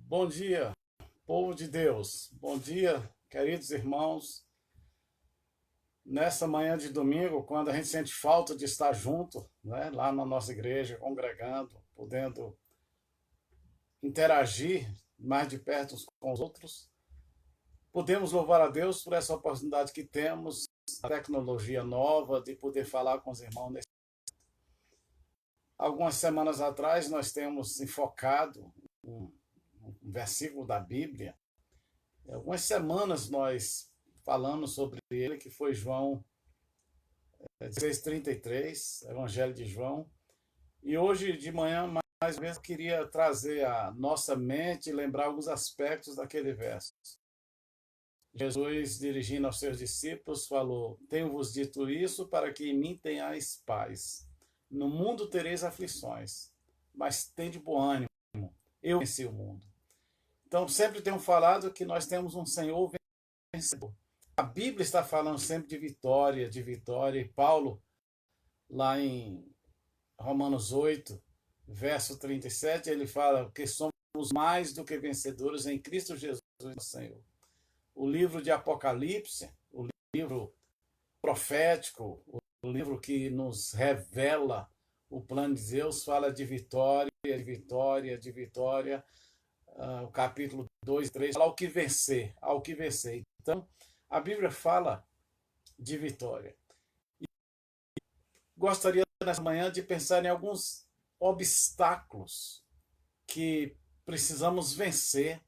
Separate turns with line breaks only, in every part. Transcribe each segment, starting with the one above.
Bom dia, povo de Deus. Bom dia, queridos irmãos. Nessa manhã de domingo, quando a gente sente falta de estar junto, né, lá na nossa igreja, congregando, podendo interagir mais de perto uns com os outros, podemos louvar a Deus por essa oportunidade que temos, a tecnologia nova, de poder falar com os irmãos. Algumas semanas atrás, nós temos enfocado um versículo da Bíblia. Algumas semanas nós falamos sobre ele, que foi João 16:33, Evangelho de João. E hoje de manhã, mais uma vez, eu queria trazer à nossa mente e lembrar alguns aspectos daquele verso. Jesus, dirigindo aos seus discípulos, falou: Tenho-vos dito isso para que em mim tenhais paz. No mundo tereis aflições, mas tende bom ânimo, eu venci o mundo. Então, sempre tenho falado que nós temos um Senhor vencedor. A Bíblia está falando sempre de vitória, e Paulo, lá em Romanos 8, verso 37, ele fala que somos mais do que vencedores em Cristo Jesus, nosso Senhor. O livro de Apocalipse, o livro profético, o livro que nos revela o plano de Deus, fala de vitória, de vitória, de vitória. O capítulo 2 e 3, fala ao que vencer, ao que vencer. Então, a Bíblia fala de vitória. E gostaria, nessa manhã, de pensar em alguns obstáculos que precisamos vencer.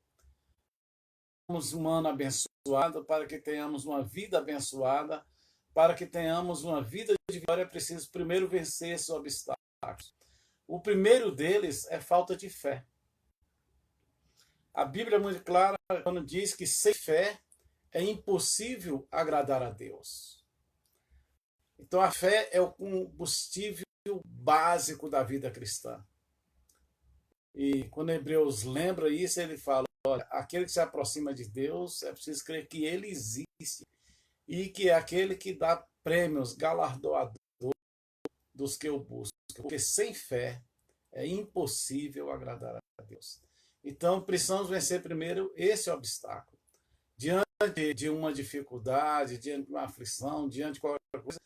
Somos um ano abençoado, para que tenhamos uma vida abençoada, para que tenhamos uma vida de vitória, é preciso primeiro vencer esses obstáculos. O primeiro deles é falta de fé. A Bíblia é muito clara quando diz que sem fé é impossível agradar a Deus. Então a fé é o combustível básico da vida cristã. E quando Hebreus lembra isso, ele fala: olha, aquele que se aproxima de Deus é preciso crer que ele existe e que é aquele que dá prêmios, galardoador dos que o buscam. Porque sem fé é impossível agradar a Deus. Então precisamos vencer primeiro esse obstáculo. Diante de uma dificuldade, diante de uma aflição, diante de qualquer coisa,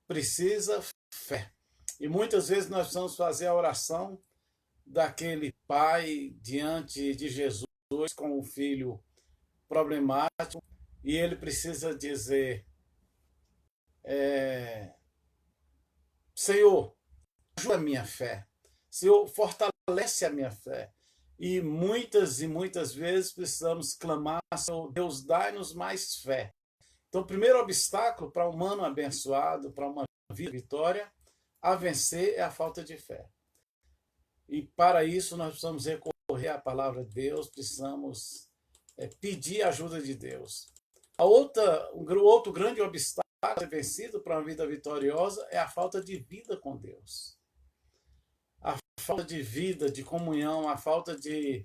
precisa fé. E muitas vezes nós precisamos fazer a oração daquele pai diante de Jesus com um filho problemático, e ele precisa dizer: Senhor, ajuda a minha fé. Senhor, fortalece a minha fé. E muitas vezes precisamos clamar: Senhor, Deus, dai-nos mais fé. Então, o primeiro obstáculo para um humano abençoado, para uma vida de vitória, a vencer é a falta de fé. E para isso nós precisamos recorrer à palavra de Deus, precisamos pedir a ajuda de Deus. O outro grande obstáculo a ser vencido para uma vida vitoriosa é a falta de vida com Deus. A falta de vida, de comunhão, a falta de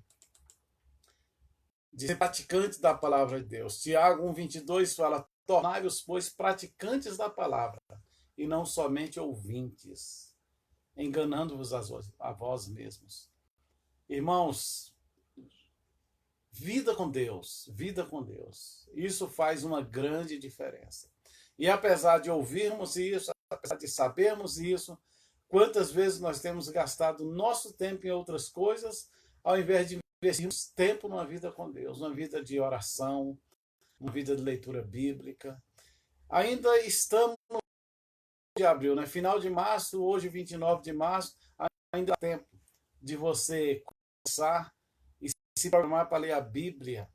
ser praticante da palavra de Deus. Tiago 1:22 fala: tornai-vos, pois, praticantes da palavra, e não somente ouvintes, enganando-vos a vós mesmos. Irmãos, vida com Deus, vida com Deus. Isso faz uma grande diferença. E apesar de ouvirmos isso, apesar de sabermos isso, quantas vezes nós temos gastado nosso tempo em outras coisas, ao invés de investirmos tempo numa vida com Deus, uma vida de oração, uma vida de leitura bíblica. Ainda estamos no de abril, né? Final de março, hoje 29 de março, ainda há tempo de você começar e se programar para ler a Bíblia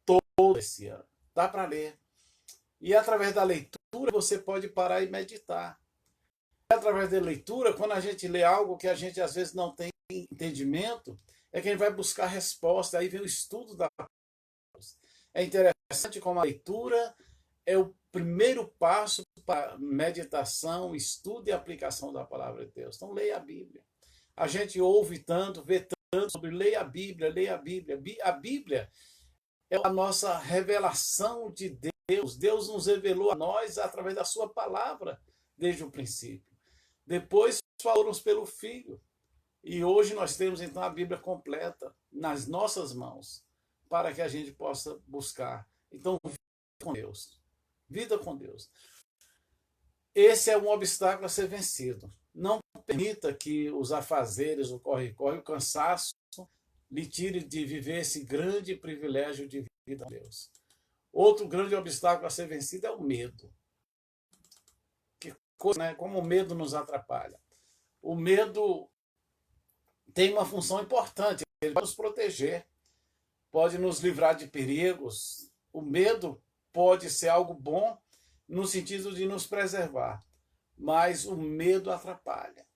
todo esse ano. Dá para ler. E através da leitura você pode parar e meditar. Através da leitura, quando a gente lê algo que a gente às vezes não tem entendimento, é que a gente vai buscar resposta, aí vem o estudo da palavra. É interessante como a leitura é o primeiro passo para meditação, estudo e aplicação da palavra de Deus. Então leia a Bíblia. A gente ouve tanto, vê tanto sobre leia a Bíblia, leia a Bíblia. A Bíblia é a nossa revelação de Deus. Deus nos revelou a nós através da sua palavra desde o princípio. Depois falou-nos pelo Filho. E hoje nós temos então a Bíblia completa nas nossas mãos, para que a gente possa buscar. Então, vida com Deus. Vida com Deus. Esse é um obstáculo a ser vencido. Não permita que os afazeres, o corre-corre, o cansaço, lhe tire de viver esse grande privilégio de vida com Deus. Outro grande obstáculo a ser vencido é o medo. Que coisa, né? Como o medo nos atrapalha. O medo tem uma função importante, ele pode nos proteger, pode nos livrar de perigos. O medo pode ser algo bom no sentido de nos preservar, mas o medo atrapalha.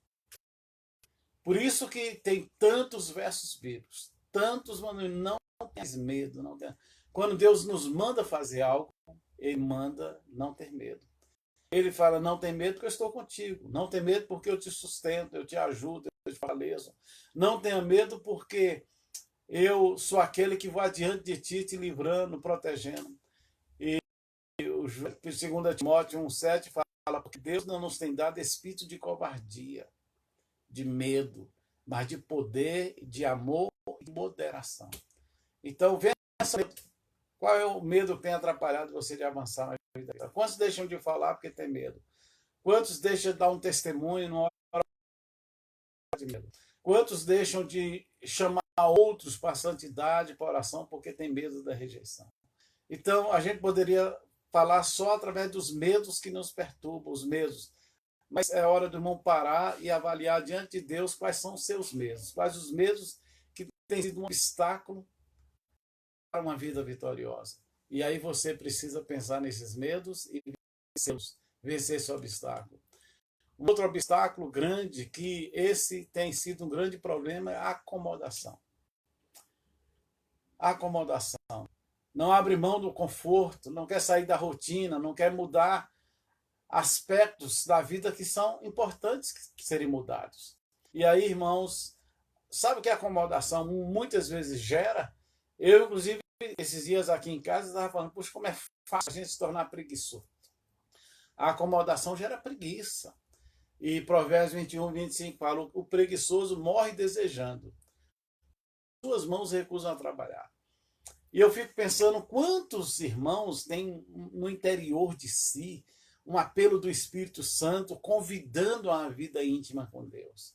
Por isso que tem tantos versos bíblicos, tantos mandamentos, não tenhas medo. Não tenha. Quando Deus nos manda fazer algo, Ele manda não ter medo. Ele fala, não tem medo porque eu estou contigo. Não tem medo porque eu te sustento, eu te ajudo, eu te fortaleço. Não tenha medo porque eu sou aquele que vai diante de ti, te livrando, protegendo. E o 2 Timóteo 1,7 fala, porque Deus não nos tem dado espírito de covardia, de medo, mas de poder, de amor e de moderação. Então, vença medo. Qual é o medo que tem atrapalhado você de avançar na vida? Quantos deixam de falar porque tem medo? Quantos deixam de dar um testemunho numa hora de medo? Quantos deixam de chamar outros para a santidade, para a oração, porque tem medo da rejeição? Então, a gente poderia falar só através dos medos que nos perturbam, os medos. Mas é hora do irmão parar e avaliar diante de Deus quais são os seus medos, quais os medos que têm sido um obstáculo para uma vida vitoriosa. E aí você precisa pensar nesses medos e vencer esse obstáculo. Um outro obstáculo grande, que esse tem sido um grande problema, é a acomodação. A acomodação. Não abre mão do conforto, não quer sair da rotina, não quer mudar aspectos da vida que são importantes serem mudados. E aí, irmãos, sabe o que a acomodação muitas vezes gera? Eu, inclusive, esses dias aqui em casa, estava falando, puxa, como é fácil a gente se tornar preguiçoso. A acomodação gera preguiça. E Provérbios 21:25 fala, o preguiçoso morre desejando. Suas mãos recusam a trabalhar. E eu fico pensando quantos irmãos têm no interior de si um apelo do Espírito Santo convidando a uma vida íntima com Deus.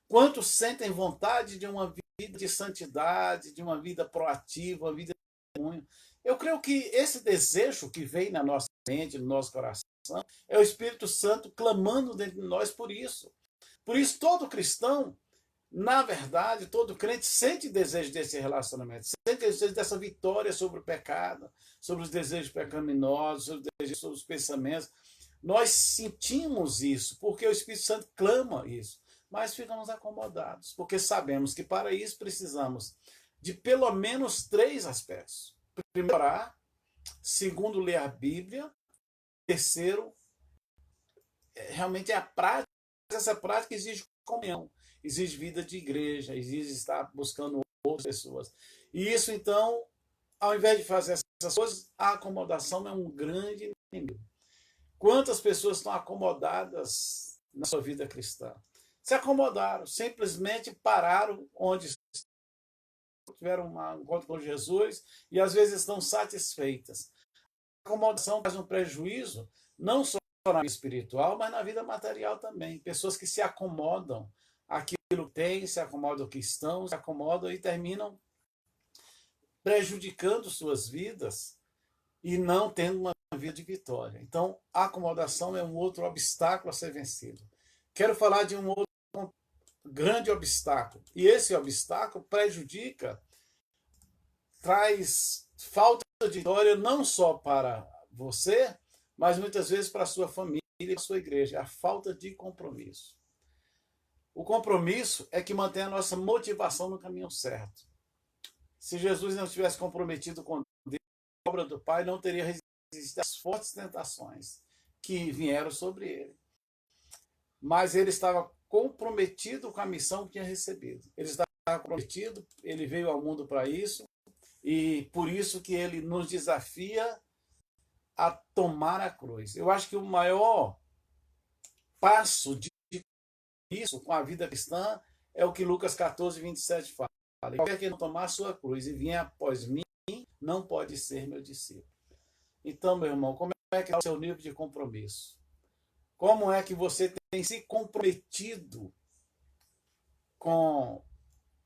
Quantos sentem vontade de uma vida de santidade, de uma vida proativa, uma vida de testemunho. Eu creio que esse desejo que vem na nossa mente, no nosso coração, é o Espírito Santo clamando dentro de nós por isso. Por isso, todo cristão, na verdade, todo crente sente desejo desse relacionamento, sente desejo dessa vitória sobre o pecado, sobre os desejos pecaminosos, sobre os desejos, sobre os pensamentos. Nós sentimos isso, porque o Espírito Santo clama isso, mas ficamos acomodados, porque sabemos que para isso precisamos de pelo menos 3 aspectos. Primeiro, orar. Segundo, ler a Bíblia. Terceiro, realmente é a prática. Essa prática exige comunhão, exige vida de igreja, exige estar buscando outras pessoas. E isso, então, ao invés de fazer essas coisas, a acomodação é um grande inimigo. Quantas pessoas estão acomodadas na sua vida cristã? Se acomodaram, simplesmente pararam onde tiveram um encontro com Jesus e às vezes estão satisfeitas. A acomodação faz um prejuízo, não só na vida espiritual, mas na vida material também. Pessoas que se acomodam àquilo que têm, se acomodam ao que estão, se acomodam e terminam prejudicando suas vidas e não tendo uma vida de vitória. Então, a acomodação é um outro obstáculo a ser vencido. Quero falar de um outro grande obstáculo. E esse obstáculo prejudica, traz falta de vitória não só para você, mas muitas vezes para a sua família e para a sua igreja. A falta de compromisso. O compromisso é que mantém a nossa motivação no caminho certo. Se Jesus não estivesse comprometido com Deus, a obra do Pai não teria resistido às fortes tentações que vieram sobre ele. Mas ele estava comprometido com a missão que tinha recebido. Ele estava comprometido, ele veio ao mundo para isso, e por isso que ele nos desafia a tomar a cruz. Eu acho que o maior passo de isso com a vida cristã É o que Lucas 14, 27 fala. Qualquer que não tomar a sua cruz e vier após mim, não pode ser meu discípulo. Então, meu irmão, como é que é o seu nível de compromisso? Como é que você tem se comprometido com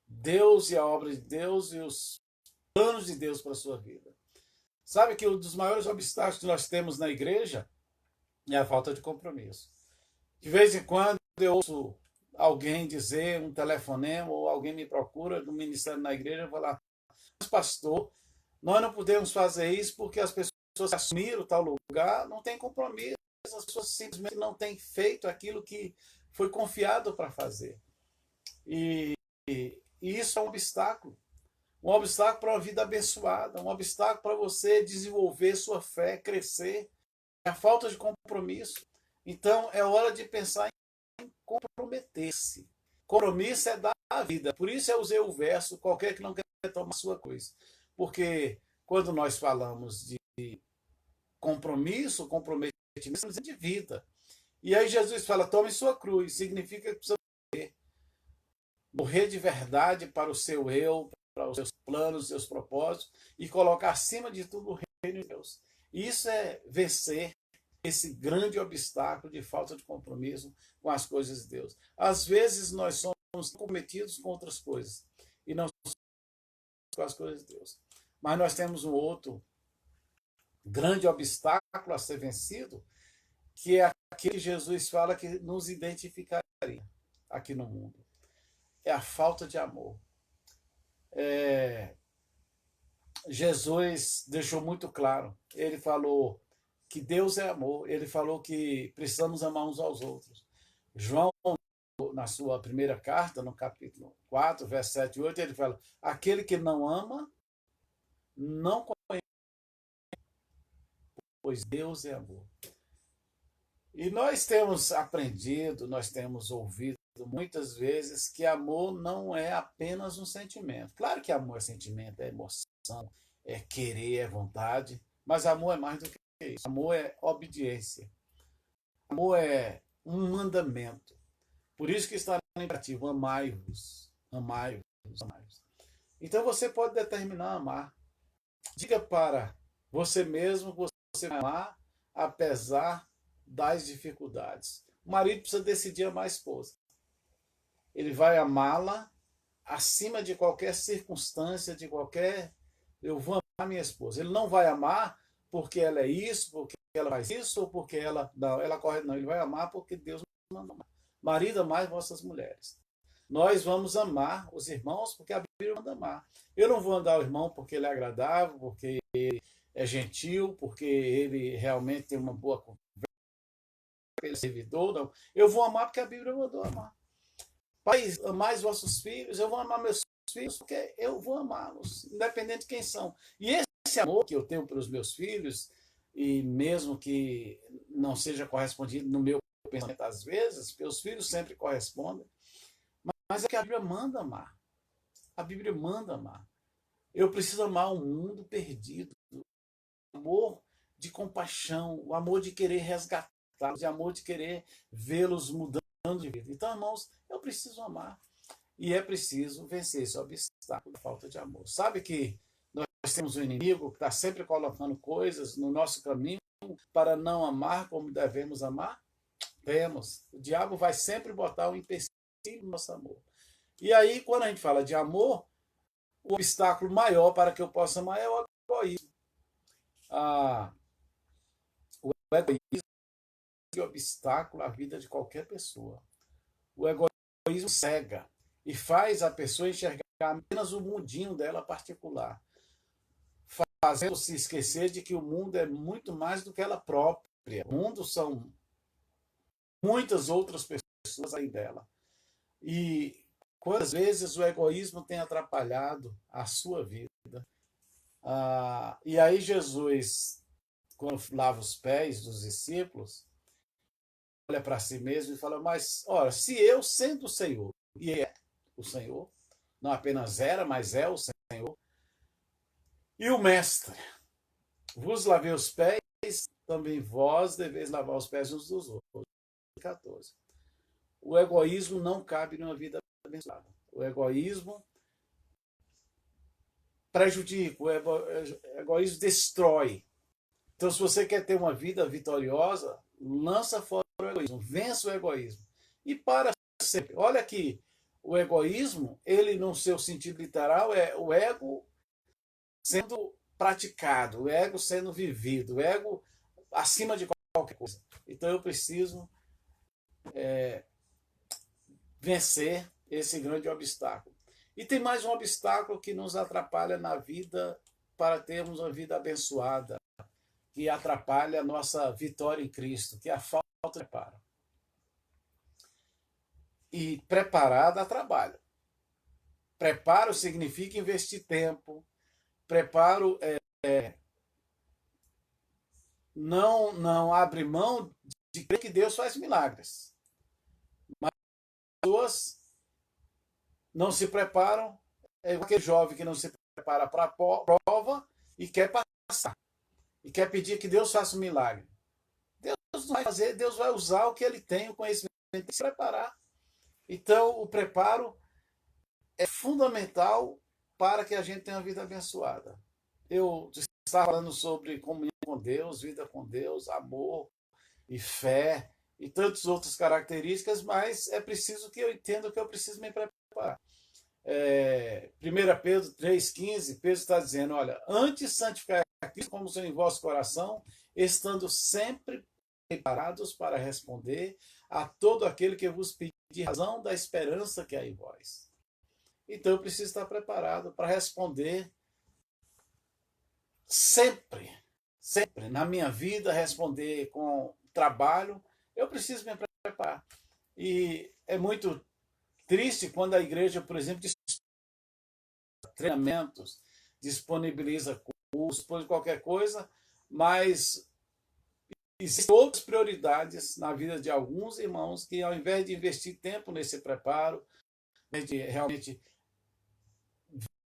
Deus e a obra de Deus e os planos de Deus para a sua vida? Sabe que um dos maiores obstáculos que nós temos na igreja é a falta de compromisso. De vez em quando eu ouço alguém dizer, um telefonema, ou alguém me procura do ministério na igreja, eu vou lá, mas pastor, nós não podemos fazer isso porque as pessoas assumiram tal lugar, não tem compromisso, as pessoas simplesmente não têm feito aquilo que foi confiado para fazer. E isso é um obstáculo para uma vida abençoada, um obstáculo para você desenvolver sua fé, crescer, é a falta de compromisso. Então, é hora de pensar em comprometer-se. Compromisso é dar a vida. Por isso eu usei o verso, qualquer que não quer tomar sua coisa. Porque quando nós falamos de compromisso, comprometimento, é de vida. E aí Jesus fala, tome sua cruz. Significa que precisa morrer. Morrer de verdade para o seu eu, para os seus planos, os seus propósitos, e colocar acima de tudo o reino de Deus. Isso é vencer esse grande obstáculo de falta de compromisso com as coisas de Deus. Às vezes nós somos comprometidos com outras coisas e não com as coisas de Deus. Mas nós temos um outro grande obstáculo a ser vencido, que é aquele que Jesus fala que nos identificaria aqui no mundo. É a falta de amor. Jesus deixou muito claro. Ele falou que Deus é amor. Ele falou que precisamos amar uns aos outros. João, na sua primeira carta, no capítulo 4, verso 7 e 8, ele fala, aquele que não ama, não conhece, pois Deus é amor. E nós temos aprendido, nós temos ouvido muitas vezes que amor não é apenas um sentimento. Claro que amor é sentimento, é emoção, é querer, é vontade, mas amor é mais do que isso. Amor é obediência. Amor é um mandamento. Por isso que está no imperativo, amai-vos, amai-vos, amai-vos. Então você pode determinar amar. Diga para você mesmo que você vai amar apesar das dificuldades. O marido precisa decidir amar a esposa. Ele vai amá-la acima de qualquer circunstância, de qualquer... Eu vou amar minha esposa. Ele não vai amar porque ela é isso, porque ela faz isso, ou porque ela... Não, ela corre... Não, ele vai amar porque Deus manda amar. Marido, amai vossas mulheres. Nós vamos amar os irmãos porque a Bíblia manda amar. Eu não vou andar o irmão porque ele é agradável, porque ele é gentil, porque ele realmente tem uma boa conversa, ele é servidor, não. Eu vou amar porque a Bíblia mandou amar. Pais, amai vossos filhos, eu vou amar meus filhos porque eu vou amá-los, independente de quem são. E esse amor que eu tenho pelos meus filhos, e mesmo que não seja correspondido no meu pensamento às vezes, porque os filhos sempre correspondem, mas é que a Bíblia manda amar. A Bíblia manda amar. Eu preciso amar um mundo perdido. O amor de compaixão, o amor de querer resgatar, o amor de querer vê-los mudando de vida. Então, irmãos, eu preciso amar. E é preciso vencer esse obstáculo da falta de amor. Sabe que nós temos um inimigo que está sempre colocando coisas no nosso caminho para não amar como devemos amar? Temos. O diabo vai sempre botar um empecilho no nosso amor. E aí, quando a gente fala de amor, o obstáculo maior para que eu possa amar é o egoísmo. O egoísmo é um obstáculo à vida de qualquer pessoa. O egoísmo cega e faz a pessoa enxergar apenas o mundinho dela particular, fazendo-se esquecer de que o mundo é muito mais do que ela própria. O mundo são muitas outras pessoas além dela. E quantas vezes o egoísmo tem atrapalhado a sua vida? E aí Jesus, quando lava os pés dos discípulos, olha para si mesmo e fala, mas, ora, se eu sendo o Senhor, e é o Senhor, não apenas era, mas é o Senhor, e o Mestre, vos lavei os pés, também vós deveis lavar os pés uns dos outros. 14. O egoísmo não cabe numa vida abençoada. O egoísmo prejudica, o egoísmo destrói. Então, se você quer ter uma vida vitoriosa, lança fora o egoísmo, vença o egoísmo. E para sempre. Olha aqui, o egoísmo, ele no seu sentido literal é o ego sendo praticado, o ego sendo vivido, o ego acima de qualquer coisa. Então eu preciso vencer esse grande obstáculo. E tem mais um obstáculo que nos atrapalha na vida para termos uma vida abençoada, que atrapalha a nossa vitória em Cristo, que é a falta de preparo. E preparar dá trabalho. Preparo significa investir tempo. Preparo não abre mão de crer que Deus faz milagres. Mas as pessoas não se preparam, é igual aquele jovem que não se prepara para a prova e quer passar. E quer pedir que Deus faça um milagre. Deus não vai fazer, Deus vai usar o que ele tem, o conhecimento, tem que se preparar. Então, o preparo é fundamental para que a gente tenha uma vida abençoada. Eu estava falando sobre comunhão com Deus, vida com Deus, amor e fé e tantas outras características, mas é preciso que eu entenda que eu preciso me preparar. 1 Pedro 3,15, Pedro está dizendo, olha, antes santificar Cristo como Senhor em vosso coração, estando sempre preparados para responder a todo aquele que vos pedir razão da esperança que há em vós. Então eu preciso estar preparado para responder sempre, sempre na minha vida, responder com trabalho, eu preciso me preparar. E é muito triste quando a igreja, por exemplo, treinamentos, disponibiliza cursos, qualquer coisa, mas existem outras prioridades na vida de alguns irmãos que, ao invés de investir tempo nesse preparo, de realmente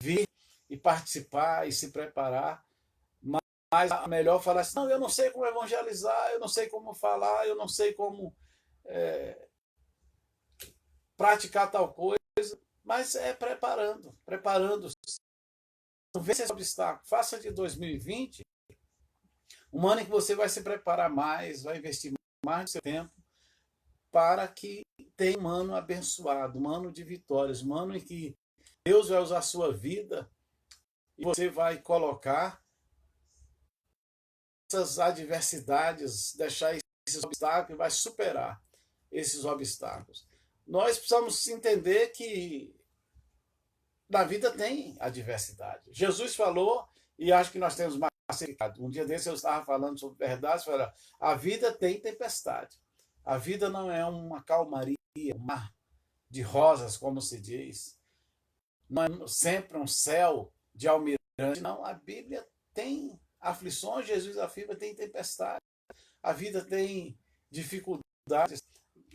vir e participar e se preparar, mas é melhor falar assim, não, eu não sei como evangelizar, eu não sei como falar, eu não sei como praticar tal coisa, mas é preparando-se. Então, vence esse obstáculo. Faça de 2020 um ano em que você vai se preparar mais, vai investir mais do seu tempo para que tenha um ano abençoado, um ano de vitórias, um ano em que Deus vai usar a sua vida e você vai colocar essas adversidades, deixar esses obstáculos e vai superar esses obstáculos. Nós precisamos entender que na vida tem adversidade. Jesus falou, e acho que nós temos mais facilidade. Um dia desse eu estava falando sobre verdades, falando, a vida tem tempestade. A vida não é uma calmaria, um mar de rosas, como se diz. Não é sempre um céu de almirante. Não, a Bíblia tem aflições, Jesus afirma, tem tempestade. A vida tem dificuldades,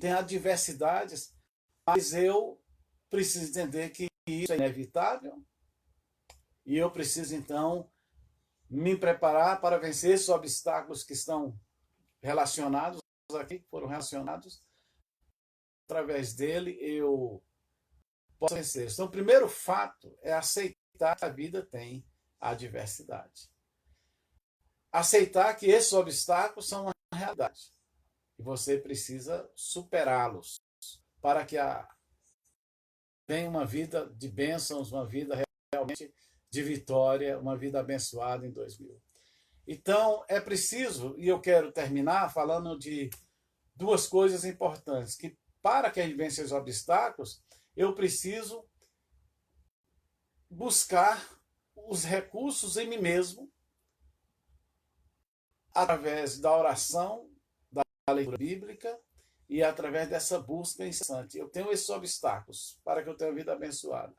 tem adversidades, mas eu preciso entender que isso é inevitável e eu preciso, então, me preparar para vencer esses obstáculos que estão relacionados aqui, que foram relacionados. Através dele, eu posso vencer. Então, o primeiro fato é aceitar que a vida tem adversidade. Aceitar que esses obstáculos são uma realidade. E você precisa superá-los para que tenha uma vida de bênçãos, uma vida realmente de vitória, uma vida abençoada em 2000. Então, é preciso, e eu quero terminar falando de duas coisas importantes, que para que a gente vença os obstáculos, eu preciso buscar os recursos em mim mesmo, através da oração, da leitura bíblica e através dessa busca incessante. Eu tenho esses obstáculos para que eu tenha uma vida abençoada.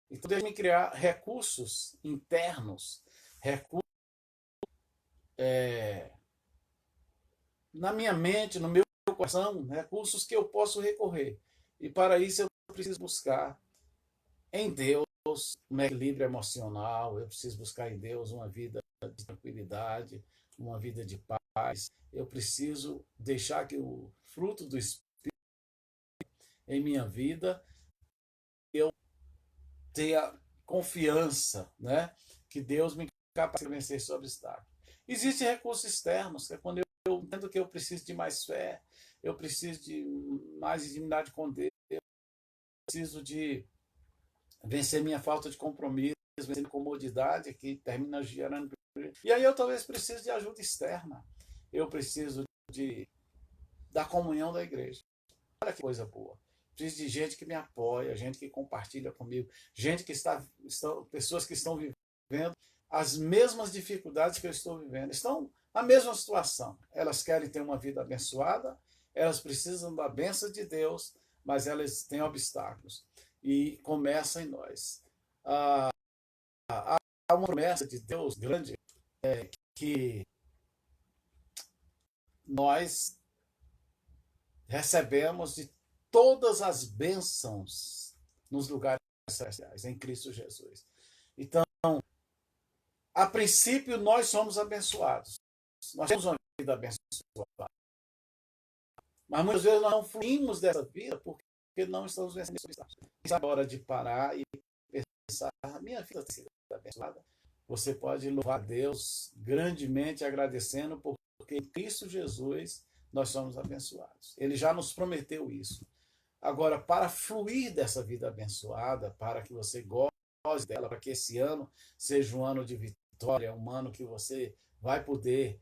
Então, deixe-me criar recursos internos, recursos na minha mente, no meu coração, recursos que eu posso recorrer. E para isso eu preciso buscar em Deus um equilíbrio emocional, eu preciso buscar em Deus uma vida de tranquilidade, uma vida de paz. Eu preciso deixar que o fruto do Espírito em minha vida tenha confiança, né? Que Deus me capacita a vencer esse obstáculo. Existem recursos externos, que é quando eu entendo que eu preciso de mais fé, eu preciso de mais intimidade com Deus, eu preciso de vencer minha falta de compromisso, vencer minha comodidade, que termina gerando. E aí eu talvez precise de ajuda externa. Eu preciso da comunhão da igreja. Olha que coisa boa. Preciso de gente que me apoia, gente que compartilha comigo, gente que pessoas que estão vivendo as mesmas dificuldades que eu estou vivendo, estão na mesma situação. Elas querem ter uma vida abençoada, elas precisam da bênção de Deus, mas elas têm obstáculos. E começa em nós. Há uma promessa de Deus grande, que nós recebemos de todas as bênçãos nos lugares celestiais, em Cristo Jesus. Então, a princípio, nós somos abençoados. Nós temos uma vida abençoada. Mas muitas vezes nós não fluímos dessa vida porque não estamos vencendo esse obstáculo. É hora de parar e pensar: a minha vida tem sido abençoada. Você pode louvar a Deus grandemente, agradecendo, porque em Cristo Jesus nós somos abençoados. Ele já nos prometeu isso. Agora, para fluir dessa vida abençoada, para que você goze dela, para que esse ano seja um ano de vitória, um ano que você vai poder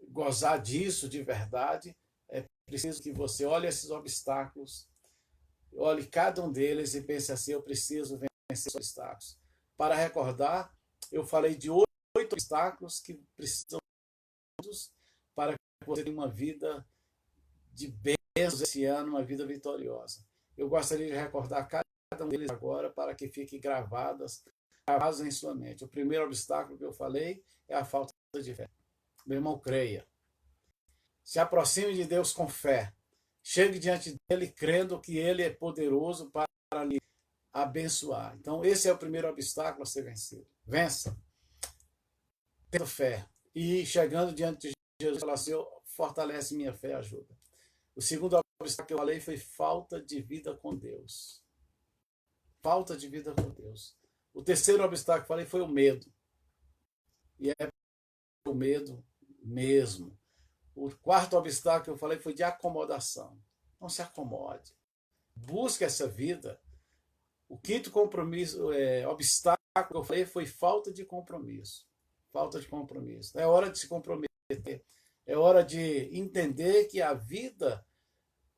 gozar disso de verdade, é preciso que você olhe esses obstáculos, olhe cada um deles e pense assim: eu preciso vencer esses obstáculos. Para recordar, eu falei de 8 obstáculos que precisam para que você tenha uma vida de bênçãos esse ano, uma vida vitoriosa. Eu gostaria de recordar cada um deles agora para que fiquem gravados em sua mente. O primeiro obstáculo que eu falei é a falta de fé. Meu irmão, creia. Se aproxime de Deus com fé. Chegue diante dele crendo que ele é poderoso para lhe abençoar. Então, esse é o primeiro obstáculo a ser vencido. Vença. Tendo fé. E chegando diante de Jesus, fala: Senhor, fortalece minha fé, ajuda. O segundo obstáculo que eu falei foi falta de vida com Deus. Falta de vida com Deus. O terceiro obstáculo que eu falei foi o medo. E é o medo mesmo. O quarto obstáculo que eu falei foi de acomodação. Não se acomode. Busque essa vida. O quinto obstáculo que eu falei foi falta de compromisso. Falta de compromisso. É hora de se comprometer. É hora de entender que a vida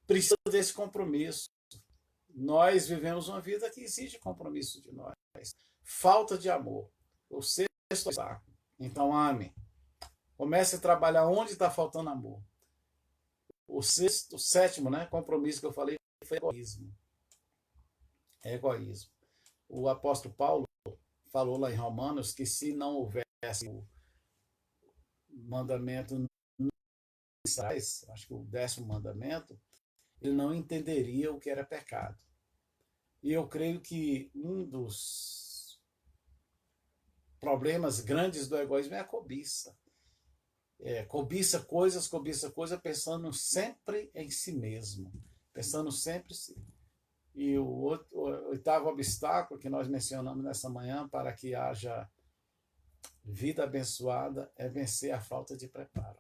precisa desse compromisso. Nós vivemos uma vida que exige compromisso de nós. Falta de amor. O sexto obstáculo. Então, ame. Comece a trabalhar onde está faltando amor. O sétimo, né, compromisso que eu falei foi egoísmo. Egoísmo. O apóstolo Paulo falou lá em Romanos que se não houvesse o mandamento, acho que o 10º mandamento, ele não entenderia o que era pecado. E eu creio que um dos problemas grandes do egoísmo é a cobiça. Cobiça coisa, pensando sempre em si mesmo. Pensando sempre em si. E o oitavo obstáculo que nós mencionamos nessa manhã para que haja vida abençoada é vencer a falta de preparo.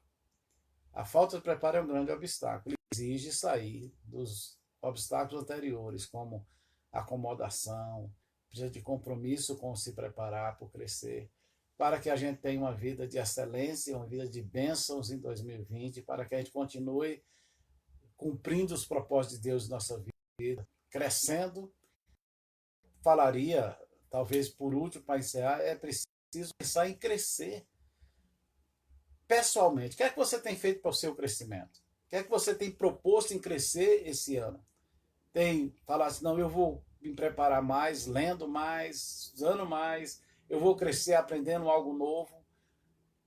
A falta de preparo é um grande obstáculo. Ele exige sair dos obstáculos anteriores, como acomodação, precisa de compromisso com se preparar por crescer, para que a gente tenha uma vida de excelência, uma vida de bênçãos em 2020, para que a gente continue cumprindo os propósitos de Deus em nossa vida, crescendo. Falaria, talvez por último, para encerrar, é preciso pensar em crescer pessoalmente. O que é que você tem feito para o seu crescimento? O que é que você tem proposto em crescer esse ano? Tem falar assim: não, eu vou me preparar mais, lendo mais, usando mais, eu vou crescer aprendendo algo novo.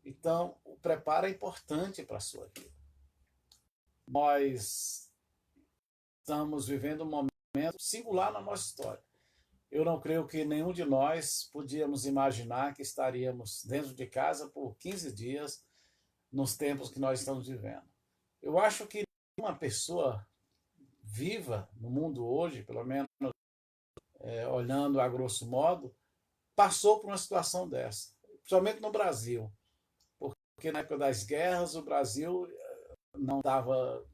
Então, o preparo é importante para a sua vida. Nós estamos vivendo um momento singular na nossa história. Eu não creio que nenhum de nós podíamos imaginar que estaríamos dentro de casa por 15 dias nos tempos que nós estamos vivendo. Eu acho que uma pessoa viva no mundo hoje, pelo menos olhando a grosso modo, passou por uma situação dessa, principalmente no Brasil, porque na época das guerras o Brasil não estava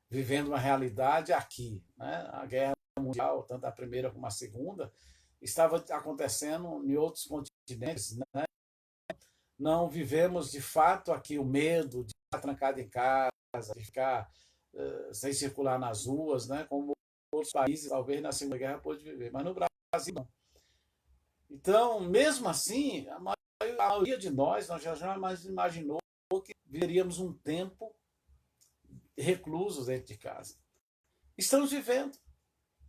vivendo uma realidade aqui, né? A guerra mundial, tanto a primeira como a segunda, estava acontecendo em outros continentes, né? Não vivemos de fato aqui o medo de ficar trancado em casa, de ficar sem circular nas ruas, né? Como outros países, talvez na Segunda Guerra, pôde viver, mas no Brasil não. Então, mesmo assim, a maioria de nós já jamais imaginou que viveríamos um tempo reclusos dentro de casa. Estamos vivendo.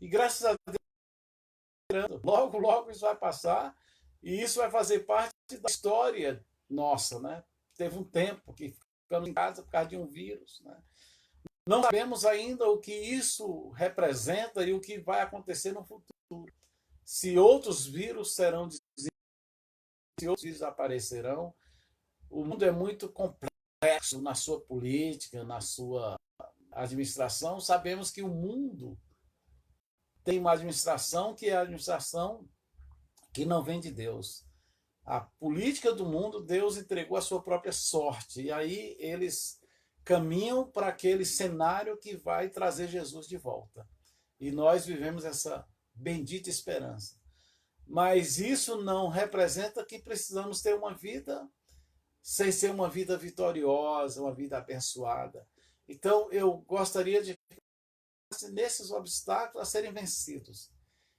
E graças a Deus, logo, logo isso vai passar e isso vai fazer parte da história nossa, né? Teve um tempo que ficamos em casa por causa de um vírus, né? Não sabemos ainda o que isso representa e o que vai acontecer no futuro. Se outros vírus serão desenvolvidos, se outros vírus aparecerão. O mundo é muito complexo na sua política, na sua administração. Sabemos que o mundo tem uma administração que é a administração que não vem de Deus. A política do mundo, Deus entregou a sua própria sorte. E aí eles caminham para aquele cenário que vai trazer Jesus de volta. E nós vivemos essa bendita esperança. Mas isso não representa que precisamos ter uma vida sem ser uma vida vitoriosa, uma vida abençoada. Então, eu gostaria de nesses obstáculos a serem vencidos.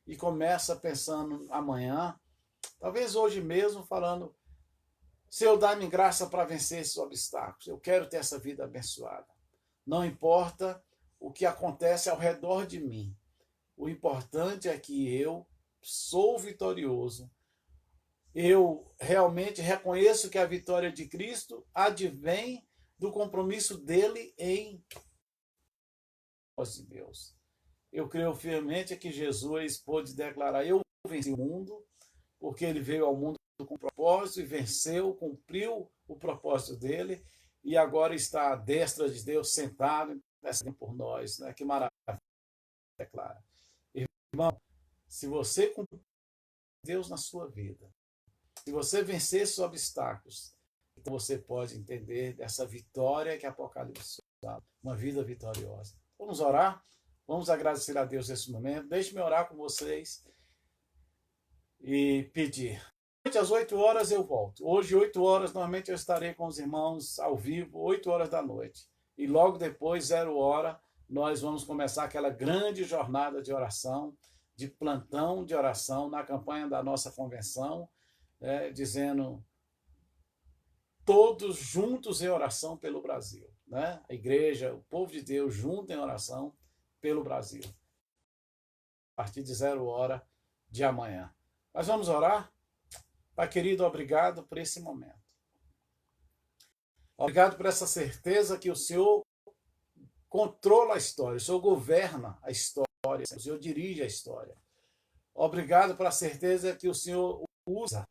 E começa pensando amanhã, talvez hoje mesmo, falando: Senhor, dá-me graça para vencer esses obstáculos. Eu quero ter essa vida abençoada. Não importa o que acontece ao redor de mim. O importante é que eu sou vitorioso. Eu realmente reconheço que a vitória de Cristo advém do compromisso dele em de Deus. Eu creio firmemente que Jesus pôde declarar: eu venci o mundo, porque ele veio ao mundo com propósito e venceu, cumpriu o propósito dele e agora está à destra de Deus, sentado, intercedendo por nós. Né? Que maravilha, declara. Irmão, se você cumprir Deus na sua vida, se você vencer esses obstáculos, então você pode entender dessa vitória que Apocalipse fala, uma vida vitoriosa. Vamos orar? Vamos agradecer a Deus nesse momento. Deixe-me orar com vocês e pedir. Às 8 horas eu volto. Hoje, 8 horas, normalmente eu estarei com os irmãos ao vivo, 8 horas da noite. E logo depois, 0 hora, nós vamos começar aquela grande jornada de oração, de plantão de oração, na campanha da nossa convenção, dizendo: todos juntos em oração pelo Brasil. Né? A igreja, o povo de Deus, junto em oração pelo Brasil. A partir de 0 hora de amanhã. Nós vamos orar? Pai querido, obrigado por esse momento. Obrigado por essa certeza que o Senhor controla a história, o Senhor governa a história, o Senhor dirige a história. Obrigado pela certeza que o Senhor usa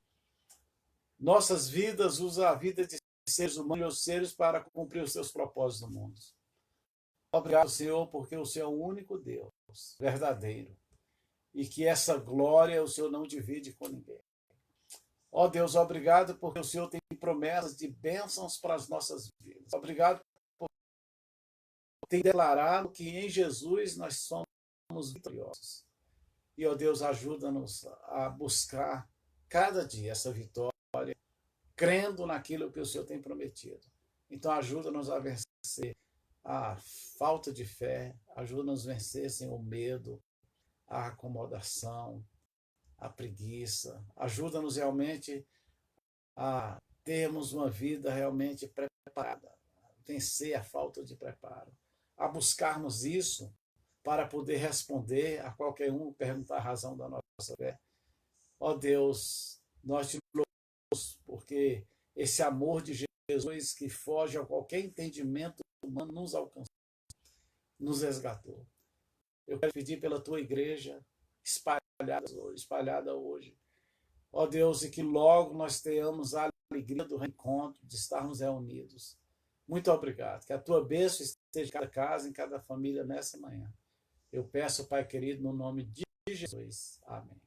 nossas vidas, usa a vida de seres humanos e os seres para cumprir os seus propósitos no mundo. Obrigado, Senhor, porque o Senhor é o único Deus verdadeiro e que essa glória o Senhor não divide com ninguém. Ó Deus, obrigado porque o Senhor tem promessas de bênçãos para as nossas vidas. Obrigado por ter declarado que em Jesus nós somos vitoriosos. E, ó Deus, ajuda-nos a buscar cada dia essa vitória, crendo naquilo que o Senhor tem prometido. Então, ajuda-nos a vencer a falta de fé, ajuda-nos a vencer, Senhor, o medo, a acomodação, a preguiça. Ajuda-nos realmente a termos uma vida realmente preparada, a vencer a falta de preparo, a buscarmos isso para poder responder a qualquer um perguntar a razão da nossa fé. Ó Deus, nós te louvamos porque esse amor de Jesus que foge a qualquer entendimento humano nos alcançou, nos resgatou. Eu quero pedir pela tua igreja espalhada hoje. Ó Deus, e que logo nós tenhamos a alegria do reencontro, de estarmos reunidos. Muito obrigado. Que a tua bênção esteja em cada casa, em cada família nessa manhã. Eu peço, Pai querido, no nome de Jesus. Amém.